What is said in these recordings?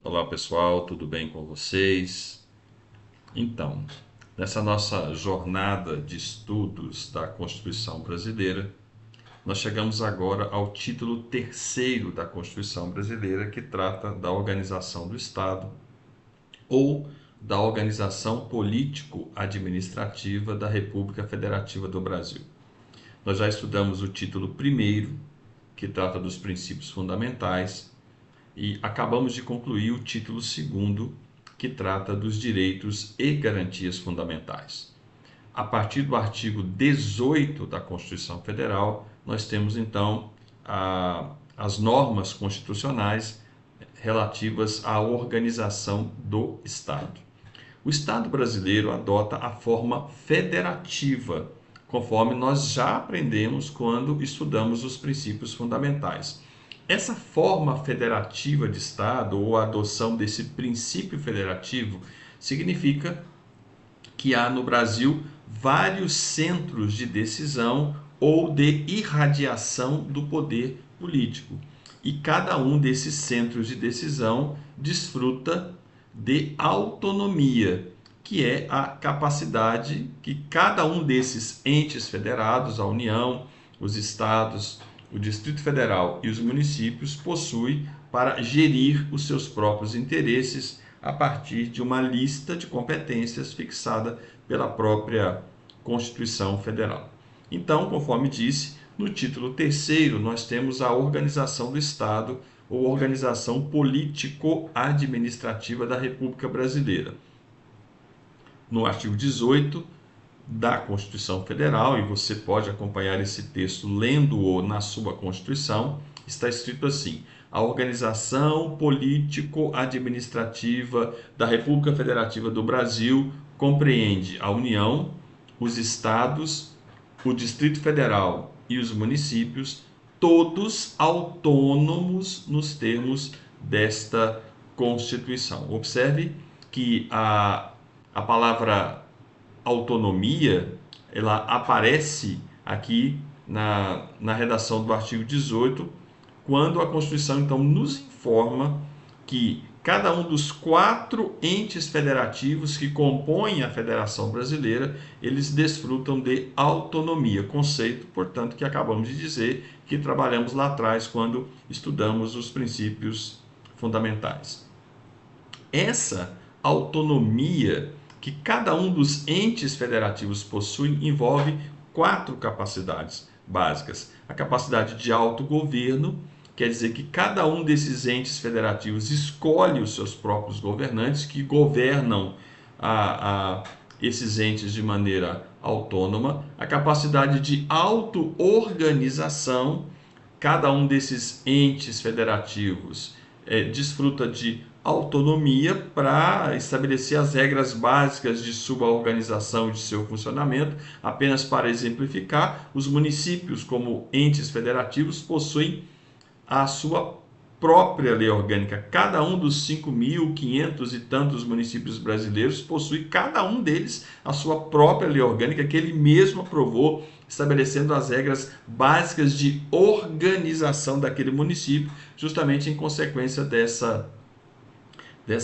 Olá pessoal, tudo bem com vocês? Então, nessa nossa jornada de estudos da Constituição Brasileira, nós chegamos agora ao título terceiro da Constituição Brasileira, que trata da organização do Estado ou da organização político-administrativa da República Federativa do Brasil. Nós já estudamos o título primeiro, que trata dos princípios fundamentais, e acabamos de concluir o título segundo, que trata dos direitos e garantias fundamentais. A partir do artigo 18 da Constituição Federal, nós temos então as normas constitucionais relativas à organização do Estado. O Estado brasileiro adota a forma federativa, conforme nós já aprendemos quando estudamos os princípios fundamentais. Essa forma federativa de Estado, ou a adoção desse princípio federativo, significa que há no Brasil vários centros de decisão ou de irradiação do poder político. E cada um desses centros de decisão desfruta de autonomia, que é a capacidade que cada um desses entes federados, a União, os estados, o Distrito Federal e os municípios possuem para gerir os seus próprios interesses a partir de uma lista de competências fixada pela própria Constituição Federal. Então, conforme disse, no título terceiro nós temos a organização do Estado ou organização político-administrativa da República Brasileira. No artigo 18 da Constituição Federal, e você pode acompanhar esse texto lendo-o na sua Constituição, está escrito assim: a organização político-administrativa da República Federativa do Brasil compreende a União, os estados, o Distrito Federal e os municípios, todos autônomos nos termos desta Constituição. Observe que a palavra autonomia, ela aparece aqui na redação do artigo 18, quando a Constituição então nos informa que cada um dos quatro entes federativos que compõem a Federação Brasileira, eles desfrutam de autonomia, conceito, portanto, que acabamos de dizer que trabalhamos lá atrás quando estudamos os princípios fundamentais. Essa autonomia que cada um dos entes federativos possui envolve quatro capacidades básicas. A capacidade de autogoverno, quer dizer que cada um desses entes federativos escolhe os seus próprios governantes que governam esses entes de maneira autônoma. A capacidade de auto-organização, cada um desses entes federativos desfruta de autonomia para estabelecer as regras básicas de sua organização e de seu funcionamento. Apenas para exemplificar, os municípios, como entes federativos, possuem a sua própria lei orgânica. Cada um dos 5.500 e tantos municípios brasileiros possui, cada um deles, a sua própria lei orgânica que ele mesmo aprovou, estabelecendo as regras básicas de organização daquele município, justamente em consequência dessa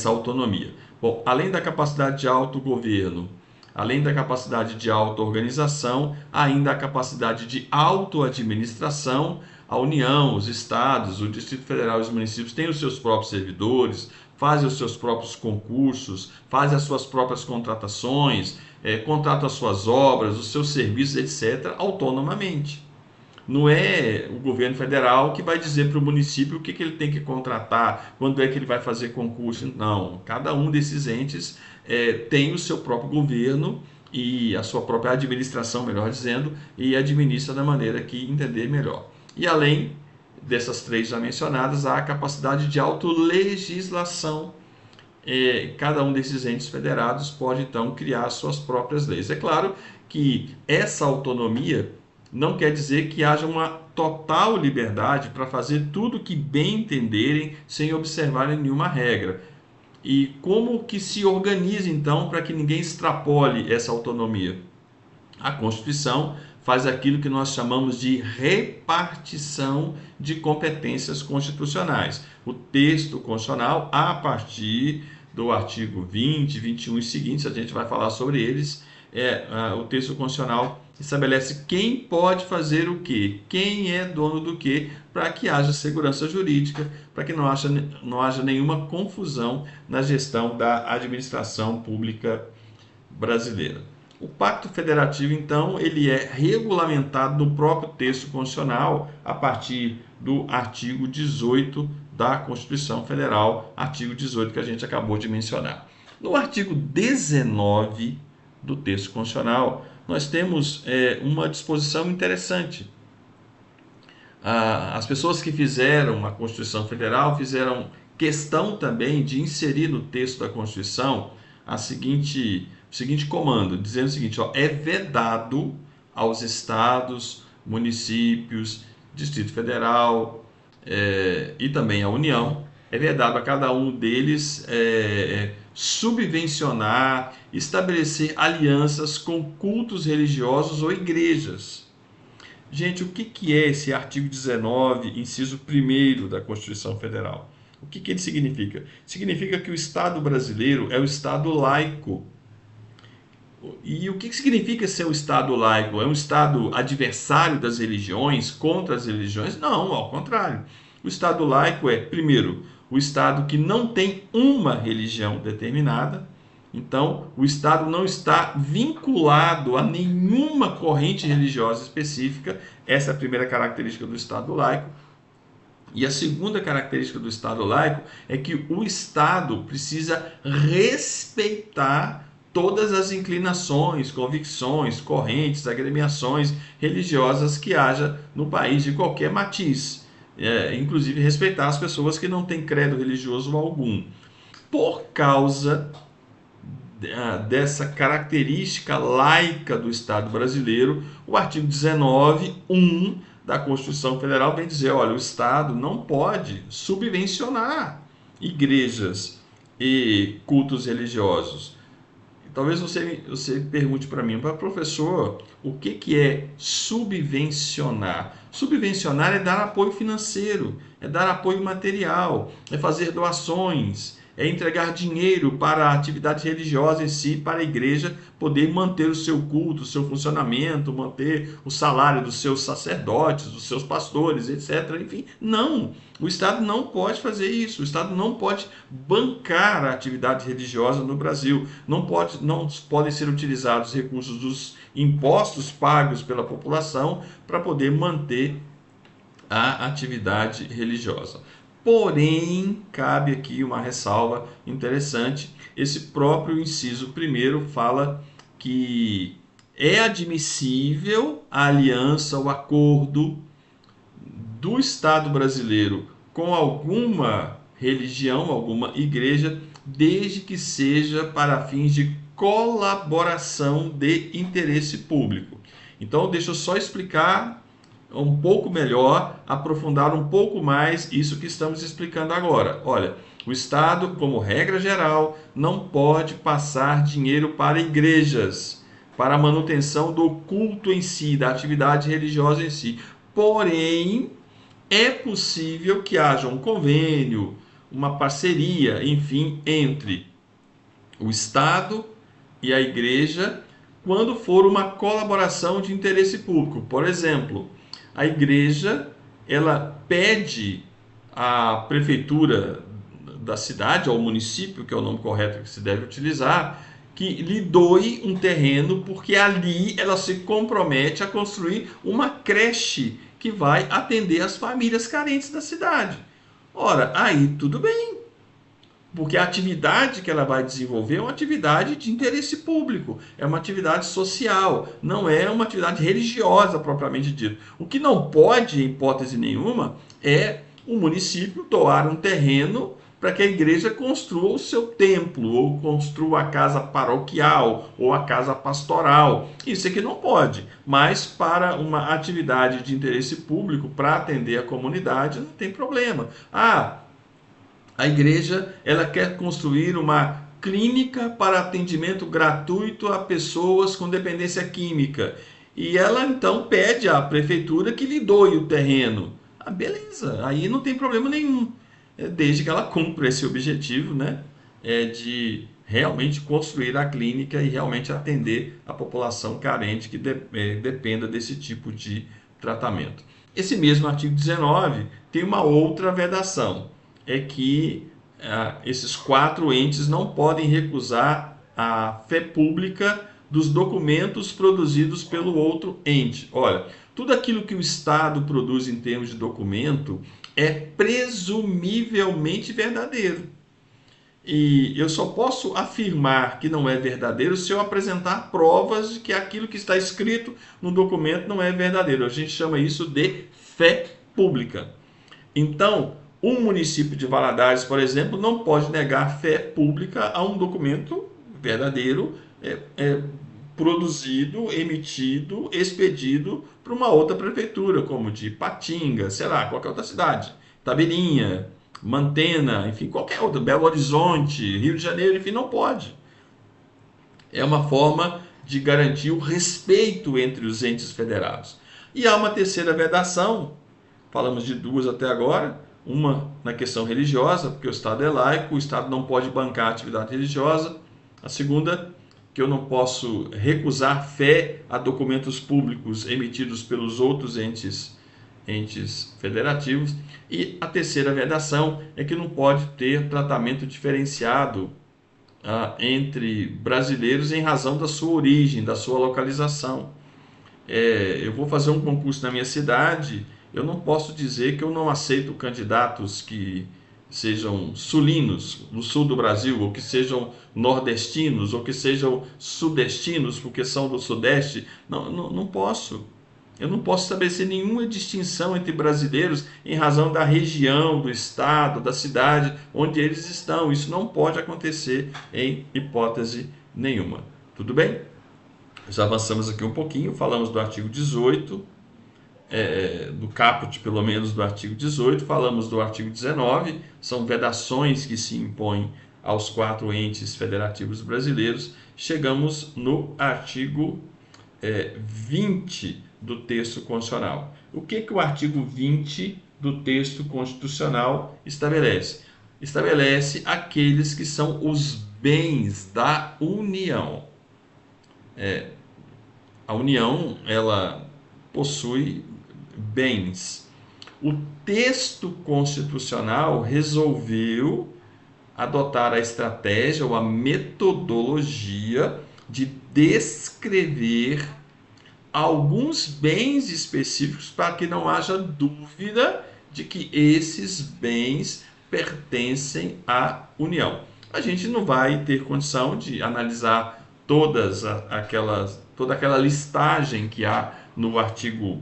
autonomia. Bom, além da capacidade de autogoverno, além da capacidade de auto-organização, ainda a capacidade de auto-administração. A União, os estados, o Distrito Federal e os municípios têm os seus próprios servidores, fazem os seus próprios concursos, fazem as suas próprias contratações, contratam as suas obras, os seus serviços, etc., autonomamente. Não é o governo federal que vai dizer para o município o que ele tem que contratar, quando é que ele vai fazer concurso. Não, cada um desses entes tem o seu próprio governo e a sua própria administração, melhor dizendo, e administra da maneira que entender melhor. E além dessas três já mencionadas, há a capacidade de autolegislação. Cada um desses entes federados pode então criar suas próprias leis. É claro que essa autonomia não quer dizer que haja uma total liberdade para fazer tudo o que bem entenderem sem observarem nenhuma regra. E como que se organiza então para que ninguém extrapole essa autonomia? A Constituição faz aquilo que nós chamamos de repartição de competências constitucionais. O texto constitucional, a partir do artigo 20, 21 e seguintes, a gente vai falar sobre eles, o texto constitucional estabelece quem pode fazer o quê, quem é dono do quê, para que haja segurança jurídica, para que não haja nenhuma confusão na gestão da administração pública brasileira. O Pacto Federativo, então, ele é regulamentado no próprio texto constitucional a partir do artigo 18 da Constituição Federal, artigo 18 que a gente acabou de mencionar. No artigo 19 do texto constitucional, nós temos uma disposição interessante. As pessoas que fizeram a Constituição Federal fizeram questão também de inserir no texto da Constituição o seguinte comando, dizendo o seguinte: é vedado aos estados, municípios, Distrito Federal e também à União, é vedado a cada um deles subvencionar, estabelecer alianças com cultos religiosos ou igrejas. Gente, o que é esse artigo 19, inciso 1º da Constituição Federal? O que ele significa? Significa que o Estado brasileiro é o Estado laico. E o que significa ser um Estado laico? É um Estado adversário das religiões, contra as religiões? Não, ao contrário. O Estado laico é, primeiro, o Estado que não tem uma religião determinada. Então, o Estado não está vinculado a nenhuma corrente religiosa específica. Essa é a primeira característica do Estado laico. E a segunda característica do Estado laico é que o Estado precisa respeitar todas as inclinações, convicções, correntes, agremiações religiosas que haja no país de qualquer matiz. Inclusive respeitar as pessoas que não têm credo religioso algum. Por causa dessa característica laica do Estado brasileiro, o artigo 19(1) da Constituição Federal vem dizer: olha, o Estado não pode subvencionar igrejas e cultos religiosos. Talvez você pergunte para mim, professor, o que é subvencionar? Subvencionar é dar apoio financeiro, é dar apoio material, é fazer doações, é entregar dinheiro para a atividade religiosa em si, para a igreja poder manter o seu culto, o seu funcionamento, manter o salário dos seus sacerdotes, dos seus pastores, etc. Enfim, não. O Estado não pode fazer isso. O Estado não pode bancar a atividade religiosa no Brasil. Não podem ser utilizados recursos dos impostos pagos pela população para poder manter a atividade religiosa. Porém, cabe aqui uma ressalva interessante. Esse próprio inciso 1º fala que é admissível a aliança, o acordo do Estado brasileiro com alguma religião, alguma igreja, desde que seja para fins de colaboração de interesse público. Então, deixa eu só explicar um pouco melhor, aprofundar um pouco mais isso que estamos explicando agora. Olha, o Estado, como regra geral, não pode passar dinheiro para igrejas, para a manutenção do culto em si, da atividade religiosa em si. Porém, é possível que haja um convênio, uma parceria, enfim, entre o Estado e a igreja, quando for uma colaboração de interesse público. Por exemplo, a igreja, ela pede à prefeitura da cidade, ao município, que é o nome correto que se deve utilizar, que lhe doe um terreno, porque ali ela se compromete a construir uma creche que vai atender as famílias carentes da cidade. Ora, aí tudo bem, porque a atividade que ela vai desenvolver é uma atividade de interesse público, é uma atividade social, não é uma atividade religiosa propriamente dita. O que não pode, em hipótese nenhuma, é o município doar um terreno para que a igreja construa o seu templo, ou construa a casa paroquial, ou a casa pastoral. Isso aqui não pode, mas para uma atividade de interesse público, para atender a comunidade, não tem problema. A igreja, ela quer construir uma clínica para atendimento gratuito a pessoas com dependência química. e ela então pede à prefeitura que lhe doe o terreno. Ah, beleza, aí não tem problema nenhum, desde que ela cumpra esse objetivo, né, de realmente construir a clínica e realmente atender a população carente que dependa desse tipo de tratamento. Esse mesmo artigo 19 tem uma outra vedação, é que esses quatro entes não podem recusar a fé pública dos documentos produzidos pelo outro ente. Olha, tudo aquilo que o Estado produz em termos de documento é presumivelmente verdadeiro. E eu só posso afirmar que não é verdadeiro se eu apresentar provas de que aquilo que está escrito no documento não é verdadeiro. A gente chama isso de fé pública. Então, um município de Valadares, por exemplo, não pode negar fé pública a um documento verdadeiro, produzido, emitido, expedido para uma outra prefeitura, como de Patinga, sei lá, qualquer outra cidade, Taberinha, Mantena, enfim, qualquer outra, Belo Horizonte, Rio de Janeiro, enfim, não pode. É uma forma de garantir o respeito entre os entes federados. E há uma terceira vedação, falamos de duas até agora, uma na questão religiosa, porque o Estado é laico, o Estado não pode bancar a atividade religiosa. A segunda, que eu não posso recusar fé a documentos públicos emitidos pelos outros entes federativos. E a terceira vedação é que não pode ter tratamento diferenciado entre brasileiros em razão da sua origem, da sua localização. Eu vou fazer um concurso na minha cidade, eu não posso dizer que eu não aceito candidatos que sejam sulinos, do sul do Brasil, ou que sejam nordestinos, ou que sejam sudestinos, porque são do sudeste. Não, não, não posso. Eu não posso estabelecer nenhuma distinção entre brasileiros em razão da região, do estado, da cidade onde eles estão. Isso não pode acontecer em hipótese nenhuma. Tudo bem? Já avançamos aqui um pouquinho, falamos do artigo 18, do caput pelo menos do artigo 18, falamos do artigo 19, são vedações que se impõem aos quatro entes federativos brasileiros. Chegamos no artigo 20 do texto constitucional. O que o artigo 20 do texto constitucional estabelece? Estabelece aqueles que são os bens da União. A União, ela possui bens. O texto constitucional resolveu adotar a estratégia ou a metodologia de descrever alguns bens específicos para que não haja dúvida de que esses bens pertencem à União. A gente não vai ter condição de analisar toda aquela listagem que há no artigo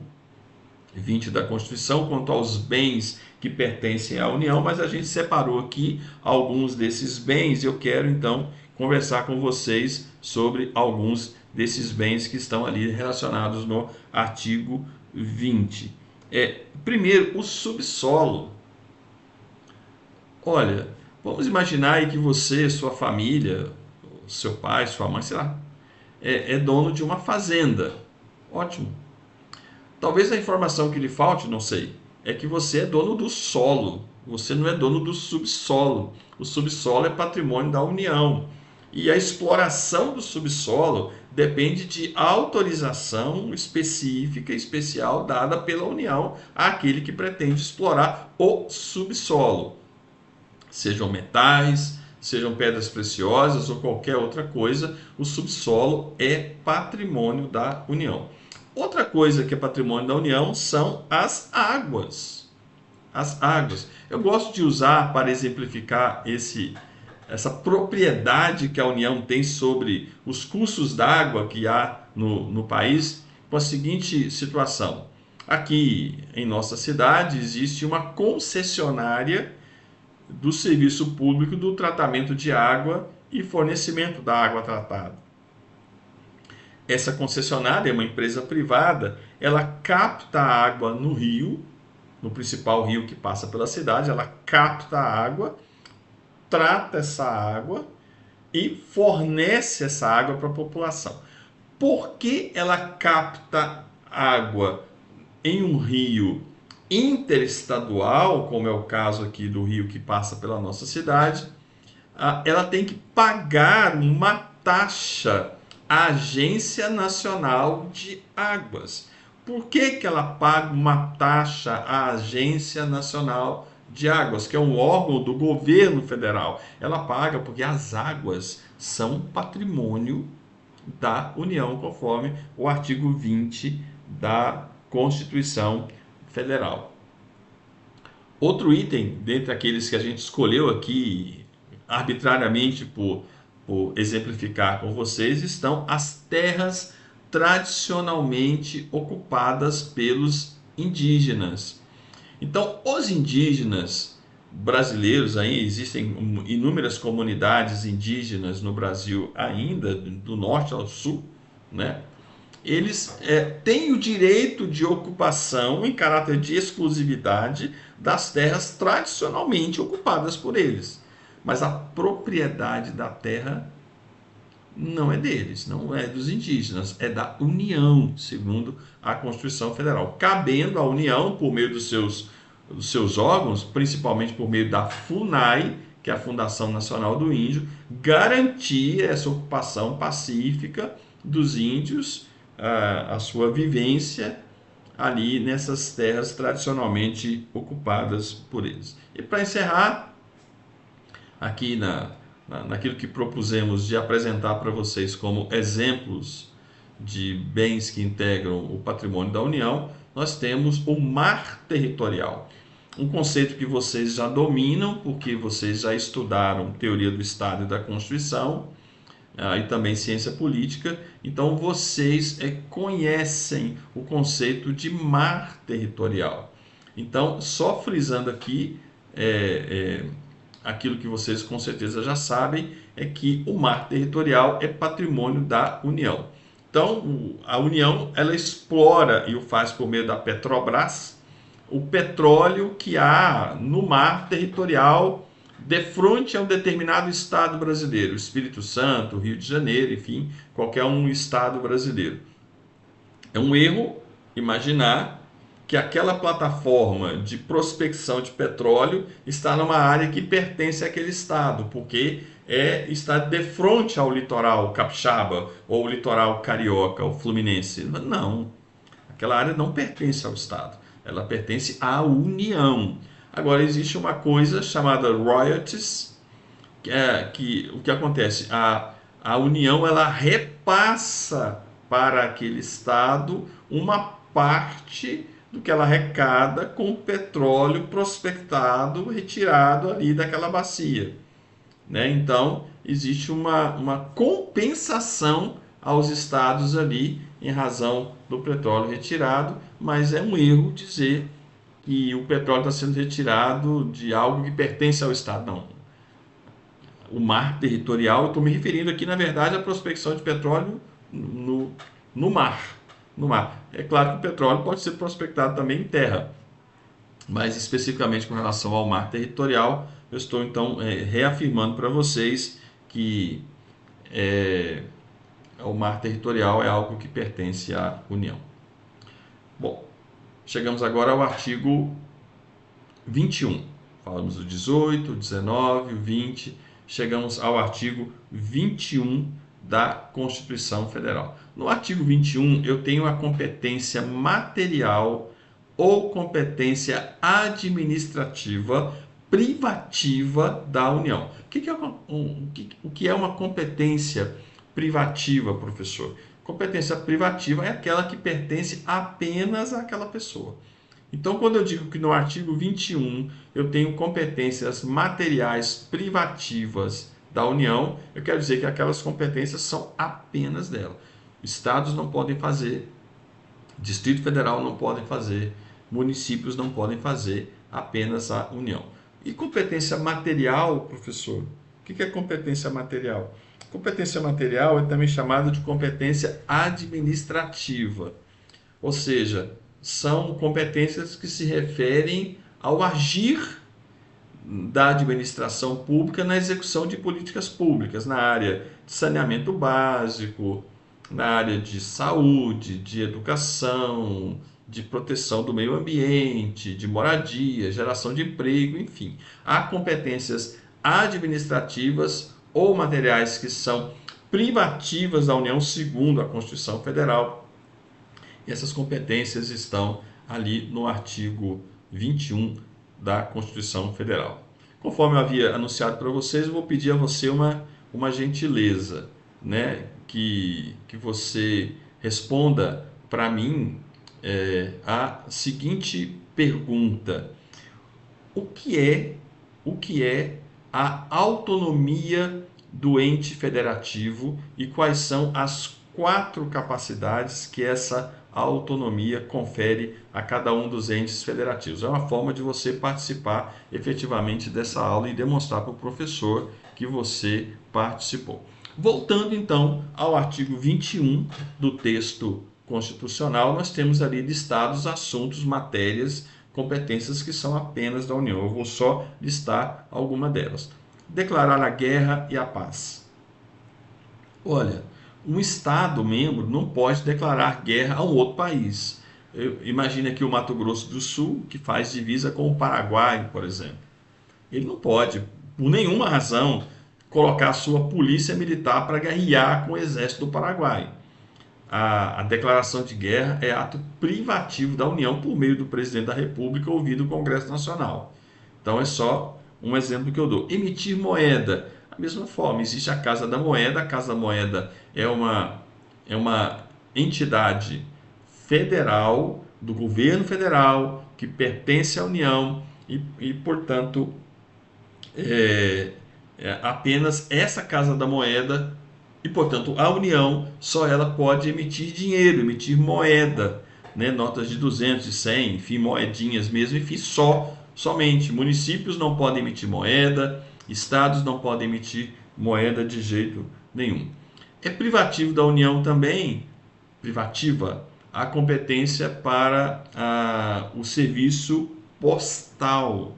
20 da Constituição quanto aos bens que pertencem à União, mas a gente separou aqui alguns desses bens e eu quero então conversar com vocês sobre alguns desses bens que estão ali relacionados no artigo 20. Primeiro, o subsolo. Olha, vamos imaginar aí que você, sua família, seu pai, sua mãe, sei lá, é dono de uma fazenda. Ótimo. Talvez a informação que lhe falte, não sei, é que você é dono do solo, você não é dono do subsolo. O subsolo é patrimônio da União. E a exploração do subsolo depende de autorização específica, especial, dada pela União àquele que pretende explorar o subsolo. Sejam metais, sejam pedras preciosas ou qualquer outra coisa, o subsolo é patrimônio da União. Outra coisa que é patrimônio da União são as águas. As águas. Eu gosto de usar para exemplificar essa propriedade que a União tem sobre os cursos d'água que há no país, com a seguinte situação. Aqui em nossa cidade existe uma concessionária do serviço público do tratamento de água e fornecimento da água tratada. Essa concessionária é uma empresa privada, ela capta a água no rio, no principal rio que passa pela cidade, ela capta a água, trata essa água e fornece essa água para a população. Por que ela capta água em um rio interestadual, como é o caso aqui do rio que passa pela nossa cidade? Ela tem que pagar uma taxa à Agência Nacional de Águas. Por que que ela paga uma taxa à Agência Nacional de Águas, que é um órgão do governo federal? Ela paga porque as águas são patrimônio da União, conforme o artigo 20 da Constituição Federal. Outro item, dentre aqueles que a gente escolheu aqui arbitrariamente por exemplificar com vocês, estão as terras tradicionalmente ocupadas pelos indígenas. Então, os indígenas brasileiros, aí existem inúmeras comunidades indígenas no Brasil ainda, do norte ao sul, né? Eles têm o direito de ocupação em caráter de exclusividade das terras tradicionalmente ocupadas por eles. Mas a propriedade da terra não é deles, não é dos indígenas, é da União, segundo a Constituição Federal. Cabendo à União, por meio dos seus órgãos, principalmente por meio da FUNAI, que é a Fundação Nacional do Índio, garantir essa ocupação pacífica dos índios, a sua vivência ali nessas terras tradicionalmente ocupadas por eles. E para encerrar, aqui naquilo que propusemos de apresentar para vocês como exemplos de bens que integram o patrimônio da União, nós temos o mar territorial. Um conceito que vocês já dominam, porque vocês já estudaram teoria do Estado e da Constituição, e também ciência política, então vocês conhecem o conceito de mar territorial. Então, só frisando aqui, aquilo que vocês com certeza já sabem, é que o mar territorial é patrimônio da União. Então, a União, ela explora, e o faz por meio da Petrobras, o petróleo que há no mar territorial de frente a um determinado estado brasileiro, Espírito Santo, Rio de Janeiro, enfim, qualquer um estado brasileiro. É um erro imaginar que aquela plataforma de prospecção de petróleo está numa área que pertence àquele estado, porque está de frente ao litoral capixaba, ou o litoral carioca, ou fluminense. Não, aquela área não pertence ao estado, ela pertence à União. Agora, existe uma coisa chamada royalties, que o que acontece? A União, ela repassa para aquele estado uma parte do que ela arrecada com petróleo prospectado, retirado ali daquela bacia, né? Então, existe uma compensação aos estados ali em razão do petróleo retirado, mas é um erro dizer que o petróleo está sendo retirado de algo que pertence ao Estado. Não. O mar territorial, eu estou me referindo aqui, na verdade, à prospecção de petróleo no mar. No mar. É claro que o petróleo pode ser prospectado também em terra, mas especificamente com relação ao mar territorial, eu estou então reafirmando para vocês que o mar territorial é algo que pertence à União. Bom, chegamos agora ao artigo 21. Falamos do 18, 19, 20, chegamos ao artigo 21 da Constituição Federal. No artigo 21, eu tenho a competência material ou competência administrativa privativa da União. O que é uma competência privativa, professor? Competência privativa é aquela que pertence apenas àquela pessoa. Então, quando eu digo que no artigo 21 eu tenho competências materiais privativas da União, eu quero dizer que aquelas competências são apenas dela. Estados não podem fazer, Distrito Federal não podem fazer, municípios não podem fazer, apenas a União. E competência material, professor? O que é competência material? Competência material é também chamada de competência administrativa, ou seja, são competências que se referem ao agir da administração pública na execução de políticas públicas, na área de saneamento básico, na área de saúde, de educação, de proteção do meio ambiente, de moradia, geração de emprego, enfim. Há competências administrativas ou materiais que são privativas da União segundo a Constituição Federal. E essas competências estão ali no artigo 21 da Constituição Federal. Conforme eu havia anunciado para vocês, eu vou pedir a você uma gentileza, né? Que você responda para mim a seguinte pergunta: o que é a autonomia do ente federativo e quais são as 4 capacidades que essa autonomia confere a cada um dos entes federativos? É uma forma de você participar efetivamente dessa aula e demonstrar para o professor que você participou. Voltando então ao artigo 21 do texto constitucional, nós temos ali listados assuntos, matérias, competências que são apenas da União. Eu vou só listar alguma delas. Declarar a guerra e a paz. Olha, um Estado membro não pode declarar guerra a um outro país. Imagine aqui o Mato Grosso do Sul, que faz divisa com o Paraguai, por exemplo. Ele não pode, por nenhuma razão, colocar a sua polícia militar para guerrear com o exército do Paraguai. A declaração de guerra é ato privativo da União por meio do presidente da República ouvido o Congresso Nacional. Então é só um exemplo que eu dou. Emitir moeda, da mesma forma, existe a Casa da Moeda. A Casa da Moeda é uma entidade federal, do governo federal, que pertence à União e portanto, apenas essa Casa da Moeda e, portanto, a União só ela pode emitir dinheiro, emitir moeda, né? Notas de 200, de 100, enfim, moedinhas mesmo, enfim, somente. Municípios não podem emitir moeda, estados não podem emitir moeda de jeito nenhum. É privativo da União também, privativa, a competência para o serviço postal.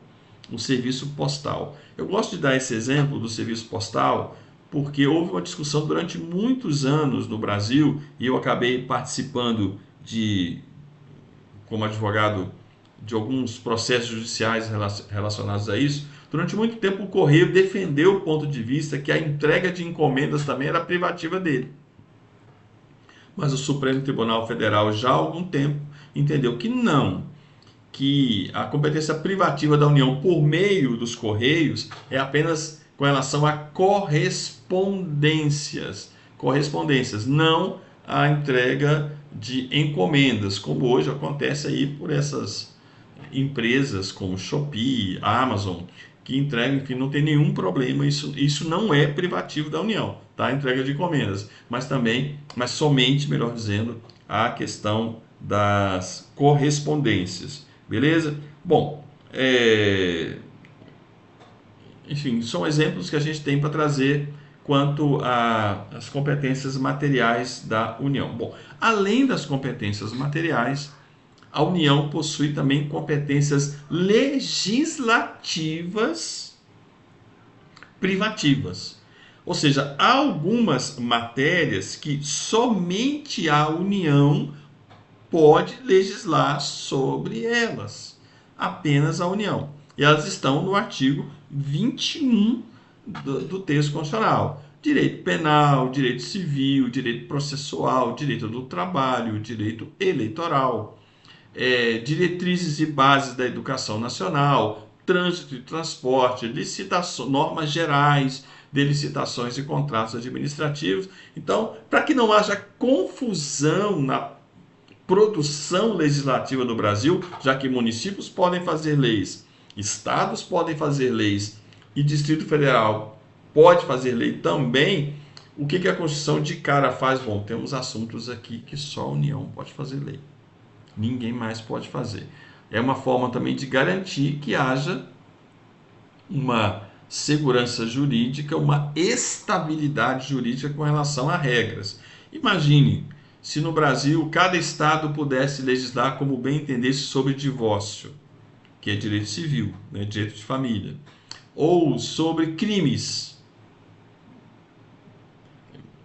O serviço postal. Eu gosto de dar esse exemplo do serviço postal porque houve uma discussão durante muitos anos no Brasil e eu acabei participando como advogado de alguns processos judiciais relacionados a isso. Durante muito tempo o Correio defendeu o ponto de vista que a entrega de encomendas também era privativa dele. Mas o Supremo Tribunal Federal já há algum tempo entendeu que não, que a competência privativa da União por meio dos Correios é apenas com relação a correspondências, não a entrega de encomendas, como hoje acontece aí por essas empresas como Shopee, Amazon, que entregam, enfim, não tem nenhum problema, isso não é privativo da União, tá? Entrega de encomendas, mas somente, melhor dizendo, a questão das correspondências, beleza? Bom, enfim, são exemplos que a gente tem para trazer quanto às competências materiais da União. Bom, além das competências materiais, a União possui também competências legislativas privativas. Ou seja, há algumas matérias que somente a União pode legislar sobre elas. Apenas a União. E elas estão no artigo 21 do texto constitucional. Direito penal, direito civil, direito processual, direito do trabalho, direito eleitoral, diretrizes e bases da educação nacional, trânsito e transporte, normas gerais de licitações e contratos administrativos. Então, para que não haja confusão na produção legislativa no Brasil, já que municípios podem fazer leis, estados podem fazer leis e Distrito Federal pode fazer lei também, o que a Constituição de cara faz? Bom, temos assuntos aqui que só a União pode fazer lei. Ninguém mais pode fazer. É uma forma também de garantir que haja uma segurança jurídica, uma estabilidade jurídica com relação a regras. Imagine se no Brasil cada estado pudesse legislar como bem entendesse sobre divórcio, que é direito civil, né, direito de família, ou sobre crimes,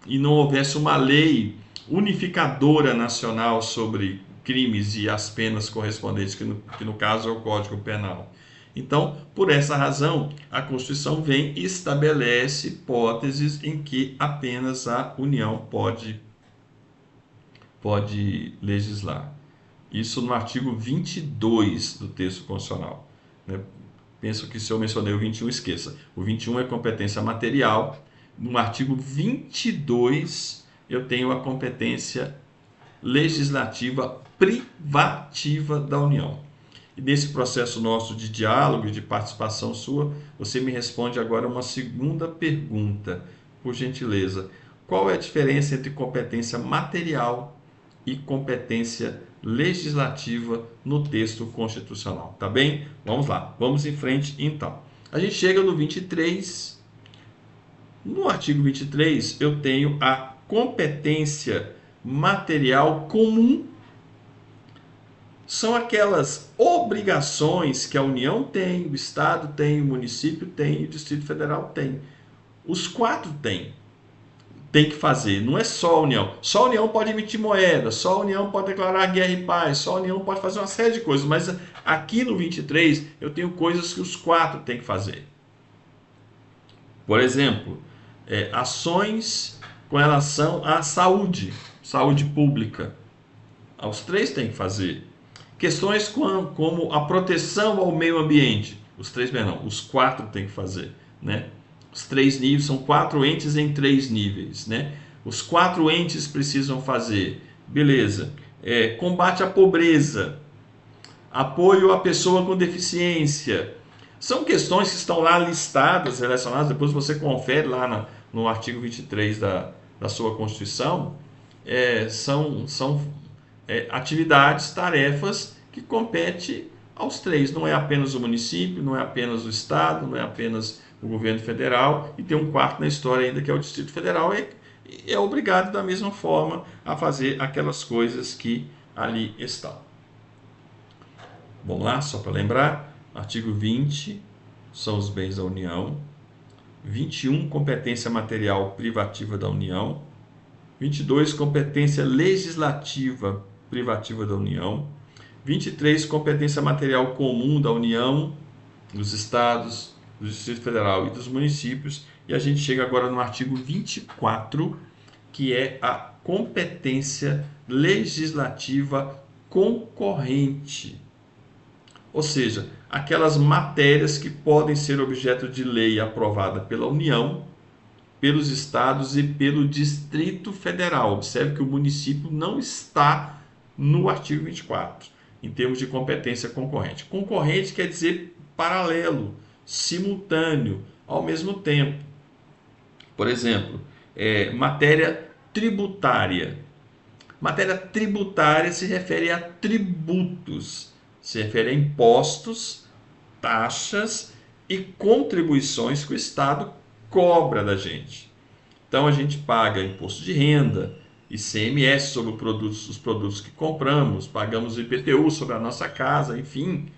e não houvesse uma lei unificadora nacional sobre crimes e as penas correspondentes, que no caso é o Código Penal. Então, por essa razão, a Constituição vem e estabelece hipóteses em que apenas a União pode legislar. Isso no artigo 22 do texto constitucional, né? Penso que se eu mencionei o 21, esqueça. O 21 é competência material. No artigo 22, eu tenho a competência legislativa privativa da União. E nesse processo nosso de diálogo e de participação sua, você me responde agora uma segunda pergunta, por gentileza. Qual é a diferença entre competência material e competência legislativa no texto constitucional? Tá bem? Vamos lá, vamos em frente então. A gente chega no 23. No artigo 23, eu tenho a competência material comum. São aquelas obrigações que a União tem, o Estado tem, o município tem e o Distrito Federal tem. Os quatro têm que fazer, não é só a União. Só a União pode emitir moeda, só a União pode declarar guerra e paz, só a União pode fazer uma série de coisas, mas aqui no 23 eu tenho coisas que os quatro têm que fazer. Por exemplo, ações com relação à saúde pública. Os três têm que fazer. Questões como a proteção ao meio ambiente, os quatro têm que fazer, né? Os três níveis, são 4 entes em 3 níveis, né? Os 4 entes precisam fazer, beleza, combate à pobreza, apoio à pessoa com deficiência. São questões que estão lá listadas, relacionadas, depois você confere lá no artigo 23 da sua Constituição, são atividades, tarefas que competem aos três. Não é apenas o município, não é apenas o Estado, não é apenas o governo federal, e tem um quarto na história ainda que é o Distrito Federal, é obrigado da mesma forma a fazer aquelas coisas que ali estão. Vamos lá, só para lembrar, artigo 20 são os bens da União, 21, competência material privativa da União, 22, competência legislativa privativa da União, 23, competência material comum da União, dos estados, do Distrito Federal e dos municípios, e a gente chega agora no artigo 24, que é a competência legislativa concorrente. Ou seja, aquelas matérias que podem ser objeto de lei aprovada pela União, pelos estados e pelo Distrito Federal. Observe que o município não está no artigo 24, em termos de competência concorrente. Concorrente quer dizer paralelo, simultâneo, ao mesmo tempo. Por exemplo, matéria tributária. Matéria tributária se refere a tributos, se refere a impostos, taxas e contribuições que o Estado cobra da gente. Então a gente paga imposto de renda, ICMS sobre os produtos que compramos, pagamos IPTU sobre a nossa casa, enfim.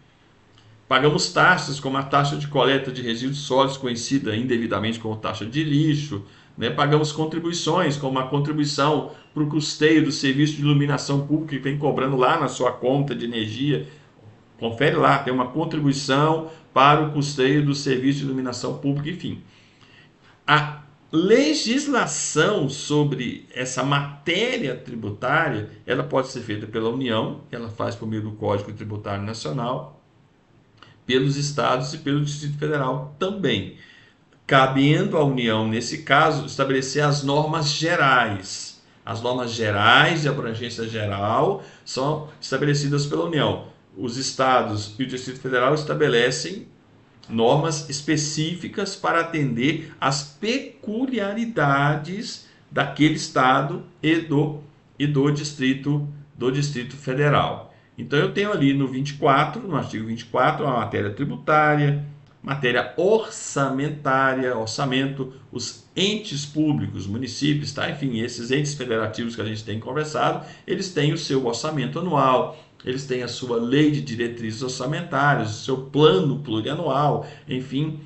Pagamos taxas, como a taxa de coleta de resíduos sólidos, conhecida indevidamente como taxa de lixo, né? Pagamos contribuições, como a contribuição para o custeio do serviço de iluminação pública que vem cobrando lá na sua conta de energia. Confere lá, tem uma contribuição para o custeio do serviço de iluminação pública, enfim. A legislação sobre essa matéria tributária, ela pode ser feita pela União, ela faz por meio do Código Tributário Nacional, pelos estados e pelo Distrito Federal também, cabendo à União, nesse caso, estabelecer as normas gerais. As normas gerais de abrangência geral são estabelecidas pela União. Os estados e o Distrito Federal estabelecem normas específicas para atender às peculiaridades daquele estado e do Distrito Federal. Então eu tenho ali no 24, no artigo 24, a matéria tributária, matéria orçamentária, orçamento, os entes públicos, municípios, tá? Enfim, esses entes federativos que a gente tem conversado, eles têm o seu orçamento anual, eles têm a sua lei de diretrizes orçamentárias, o seu plano plurianual, enfim.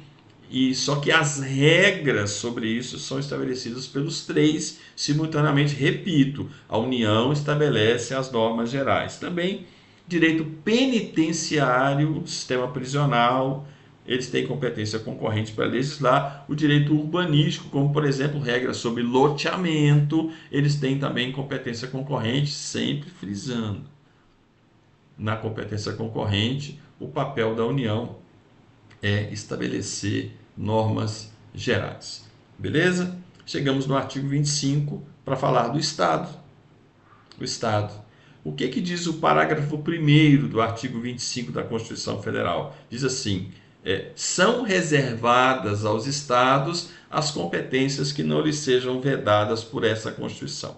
E só que as regras sobre isso são estabelecidas pelos três simultaneamente. Repito, a União estabelece as normas gerais. Também direito penitenciário, sistema prisional, eles têm competência concorrente para legislar. O direito urbanístico, como por exemplo regras sobre loteamento, eles têm também competência concorrente, sempre frisando na competência concorrente, o papel da União é estabelecer normas gerais. Beleza? Chegamos no artigo 25 para falar do Estado. O Estado. O que diz o parágrafo 1º do artigo 25 da Constituição Federal? Diz assim: são reservadas aos Estados as competências que não lhes sejam vedadas por essa Constituição.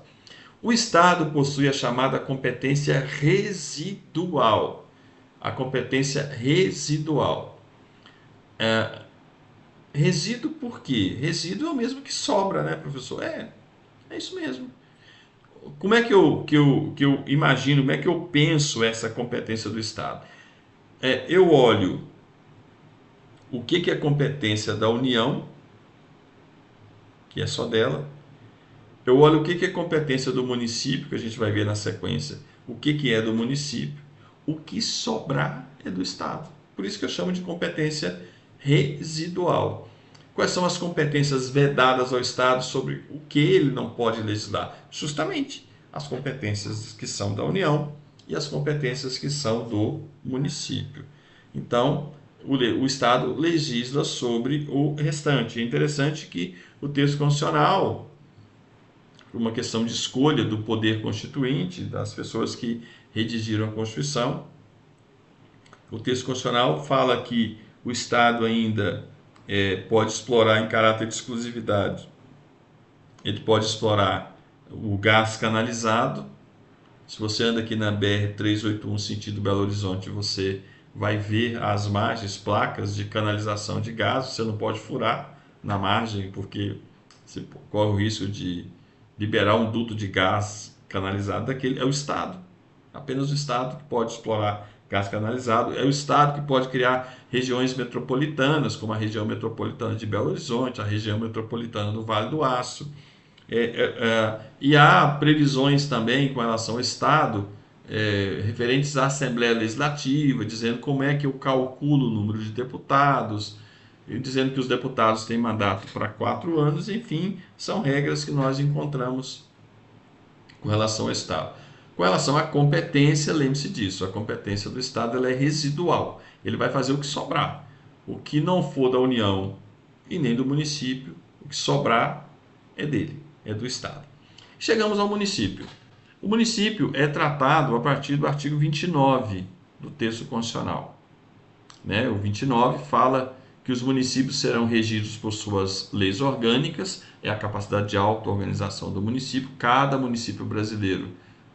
O Estado possui a chamada competência residual. A competência residual. Resíduo por quê? Resíduo é o mesmo que sobra, né, professor? É isso mesmo. Como é que eu imagino, como é que eu penso essa competência do Estado? Eu olho o que é competência da União, que é só dela. Eu olho o que é competência do município, que a gente vai ver na sequência, o que é do município. O que sobrar é do Estado. Por isso que eu chamo de competência residual. Quais são as competências vedadas ao Estado sobre o que ele não pode legislar? Justamente as competências que são da União e as competências que são do município. Então, o Estado legisla sobre o restante. É interessante que o texto constitucional, por uma questão de escolha do poder constituinte, das pessoas que redigiram a Constituição, o texto constitucional fala que o Estado ainda pode explorar em caráter de exclusividade. Ele pode explorar o gás canalizado. Se você anda aqui na BR-381 sentido Belo Horizonte, você vai ver as margens, placas de canalização de gás. Você não pode furar na margem, porque você corre o risco de liberar um duto de gás canalizado. Daquele é o Estado. Apenas o Estado que pode explorar gás canalizado. É o Estado que pode criar regiões metropolitanas, como a região metropolitana de Belo Horizonte, a região metropolitana do Vale do Aço. E há previsões também com relação ao Estado, referentes à Assembleia Legislativa, dizendo como é que eu calculo o número de deputados, e dizendo que os deputados têm mandato para 4 anos, enfim, são regras que nós encontramos com relação ao Estado. Com relação à competência, lembre-se disso, a competência do Estado ela é residual. Ele vai fazer o que sobrar. O que não for da União e nem do município, o que sobrar é dele, é do Estado. Chegamos ao município. O município é tratado a partir do artigo 29 do texto constitucional. O 29 fala que os municípios serão regidos por suas leis orgânicas, é a capacidade de auto-organização do município. Cada município brasileiro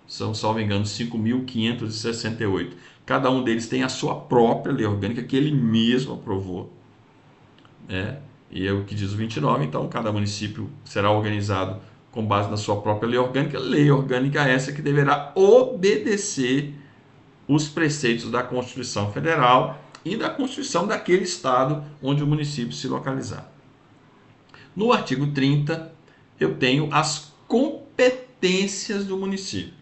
são, salvo engano, 5.568. Cada um deles tem a sua própria lei orgânica que ele mesmo aprovou. E é o que diz o 29. Então, cada município será organizado com base na sua própria lei orgânica. Lei orgânica essa que deverá obedecer os preceitos da Constituição Federal e da Constituição daquele estado onde o município se localizar. No artigo 30, eu tenho as competências do município.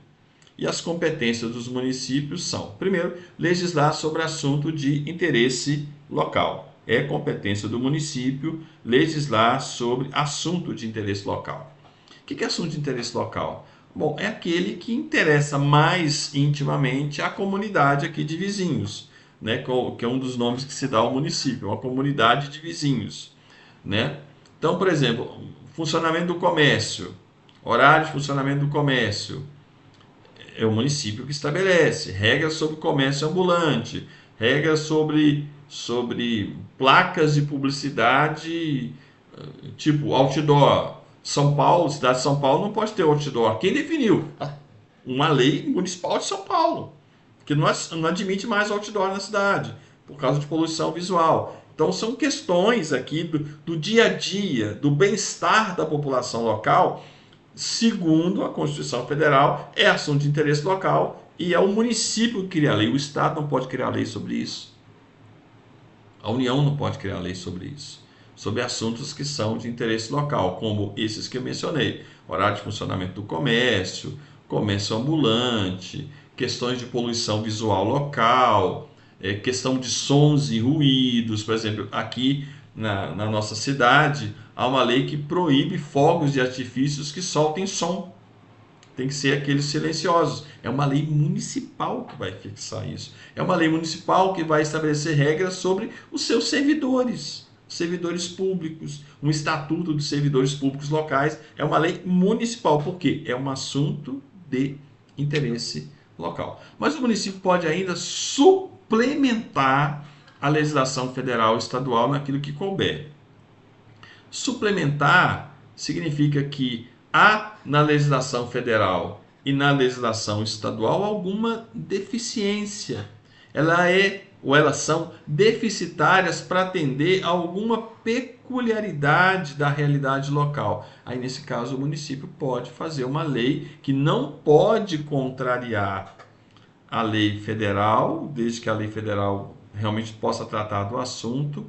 E as competências dos municípios são, primeiro, legislar sobre assunto de interesse local. É competência do município legislar sobre assunto de interesse local. O que é assunto de interesse local? Bom, é aquele que interessa mais intimamente a comunidade aqui de vizinhos, que é um dos nomes que se dá ao município, uma comunidade de vizinhos. Então, por exemplo, funcionamento do comércio, horário de funcionamento do comércio, é o município que estabelece regras sobre comércio ambulante, regras sobre placas de publicidade, tipo outdoor. São Paulo, cidade de São Paulo não pode ter outdoor. Quem definiu? Uma lei municipal de São Paulo, que não admite mais outdoor na cidade, por causa de poluição visual. Então são questões aqui do dia a dia, do bem-estar da população local, segundo a Constituição Federal, é assunto de interesse local e é o município que cria a lei. O Estado não pode criar lei sobre isso. A União não pode criar lei sobre isso. sobre assuntos que são de interesse local, como esses que eu mencionei: horário de funcionamento do comércio, comércio ambulante, questões de poluição visual local, questão de sons e ruídos. Por exemplo, aqui na nossa cidade há uma lei que proíbe fogos de artifícios que soltem som. Tem que ser aqueles silenciosos. É uma lei municipal que vai fixar isso. É uma lei municipal que vai estabelecer regras sobre os seus servidores públicos, um estatuto dos servidores públicos locais. É uma lei municipal, porque é um assunto de interesse local. Mas o município pode ainda suplementar a legislação federal e estadual naquilo que couber. Suplementar significa que há na legislação federal e na legislação estadual alguma deficiência. Elas são deficitárias para atender a alguma peculiaridade da realidade local. Aí, nesse caso, o município pode fazer uma lei que não pode contrariar a lei federal, desde que a lei federal realmente possa tratar do assunto,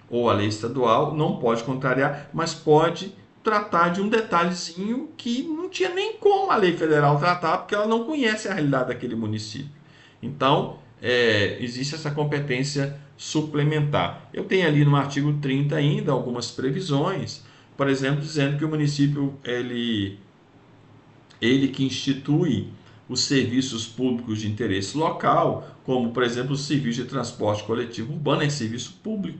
ou a lei estadual, não pode contrariar, mas pode tratar de um detalhezinho que não tinha nem como a lei federal tratar, porque ela não conhece a realidade daquele município. Então, existe essa competência suplementar. Eu tenho ali no artigo 30 ainda algumas previsões, por exemplo, dizendo que o município ele que institui os serviços públicos de interesse local, como, por exemplo, o serviço de transporte coletivo urbano, é serviço público,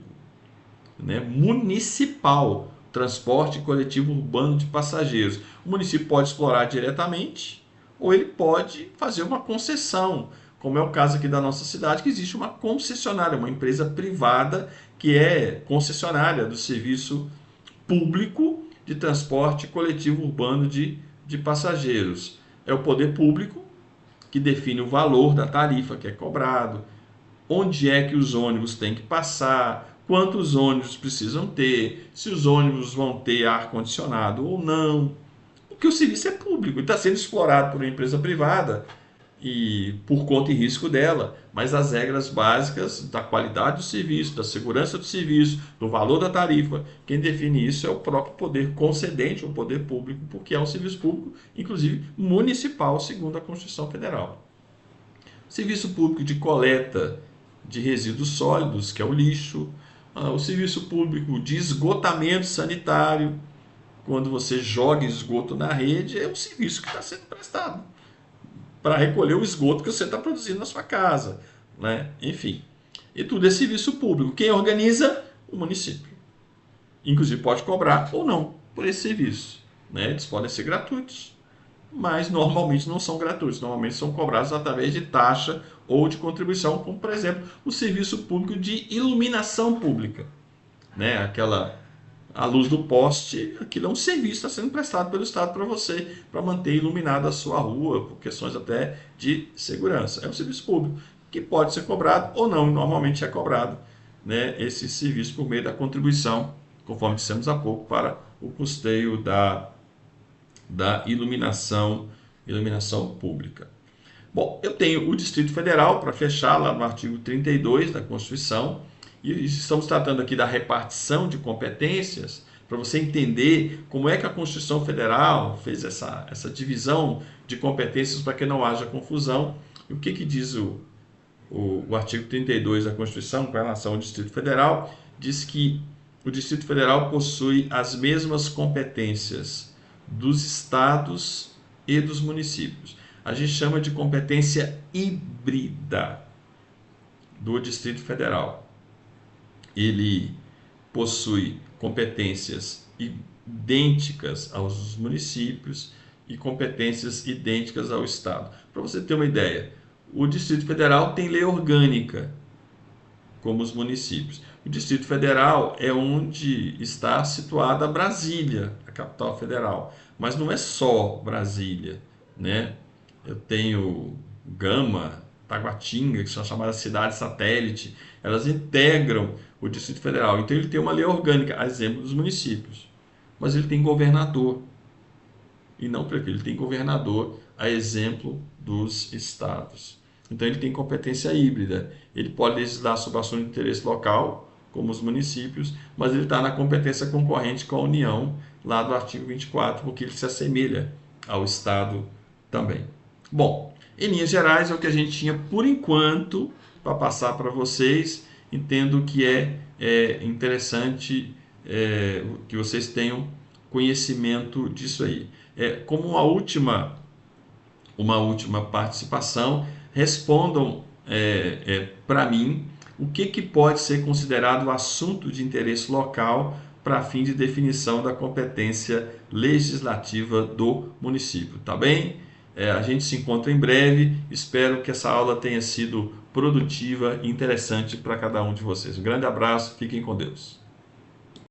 né, municipal, transporte coletivo urbano de passageiros. O município pode explorar diretamente ou ele pode fazer uma concessão, como é o caso aqui da nossa cidade, que existe uma concessionária, uma empresa privada que é concessionária do serviço público de transporte coletivo urbano de passageiros. É o poder público que define o valor da tarifa que é cobrado, onde é que os ônibus têm que passar, quantos ônibus precisam ter, se os ônibus vão ter ar-condicionado ou não, porque o serviço é público e está sendo explorado por uma empresa privada e por conta e risco dela, mas as regras básicas da qualidade do serviço, da segurança do serviço, do valor da tarifa, quem define isso é o próprio poder concedente, o poder público, porque é um serviço público, inclusive municipal, segundo a Constituição Federal. Serviço público de coleta de resíduos sólidos, que é o lixo, o serviço público de esgotamento sanitário, quando você joga esgoto na rede, é um serviço que está sendo prestado para recolher o esgoto que você está produzindo na sua casa, né? Enfim, e tudo é serviço público. Quem organiza? O município. Inclusive pode cobrar ou não por esse serviço, né? Eles podem ser gratuitos, mas normalmente não são gratuitos, normalmente são cobrados através de taxa ou de contribuição, como por exemplo o serviço público de iluminação pública, né? A luz do poste, aquilo é um serviço que está sendo prestado pelo Estado para você, para manter iluminada a sua rua, por questões até de segurança. É um serviço público que pode ser cobrado ou não, normalmente é cobrado, né, esse serviço por meio da contribuição, conforme dissemos há pouco, para o custeio da iluminação pública. Bom, eu tenho o Distrito Federal, para fechar, lá no artigo 32 da Constituição, e estamos tratando aqui da repartição de competências, para você entender como é que a Constituição Federal fez essa divisão de competências para que não haja confusão. E o que diz o artigo 32 da Constituição com relação ao Distrito Federal? Diz que o Distrito Federal possui as mesmas competências dos estados e dos municípios. A gente chama de competência híbrida do Distrito Federal. Ele possui competências idênticas aos municípios e competências idênticas ao Estado. Para você ter uma ideia, o Distrito Federal tem lei orgânica, como os municípios. O Distrito Federal é onde está situada Brasília, a capital federal. Mas não é só Brasília, né? Eu tenho Gama, Taguatinga, que são chamadas cidades satélite, elas integram o Distrito Federal. Então ele tem uma lei orgânica, a exemplo dos municípios. Mas ele tem governador, e não prefeito, ele tem governador a exemplo dos estados. Então ele tem competência híbrida. Ele pode legislar sobre assunto de interesse local, como os municípios, mas ele está na competência concorrente com a União, lá do artigo 24, porque ele se assemelha ao Estado também. Bom, em linhas gerais é o que a gente tinha por enquanto para passar para vocês. Entendo que é interessante que vocês tenham conhecimento disso aí. Como uma última participação, respondam para mim o que pode ser considerado assunto de interesse local para fim de definição da competência legislativa do município, tá bem? A gente se encontra em breve, espero que essa aula tenha sido produtiva e interessante para cada um de vocês. Um grande abraço, fiquem com Deus.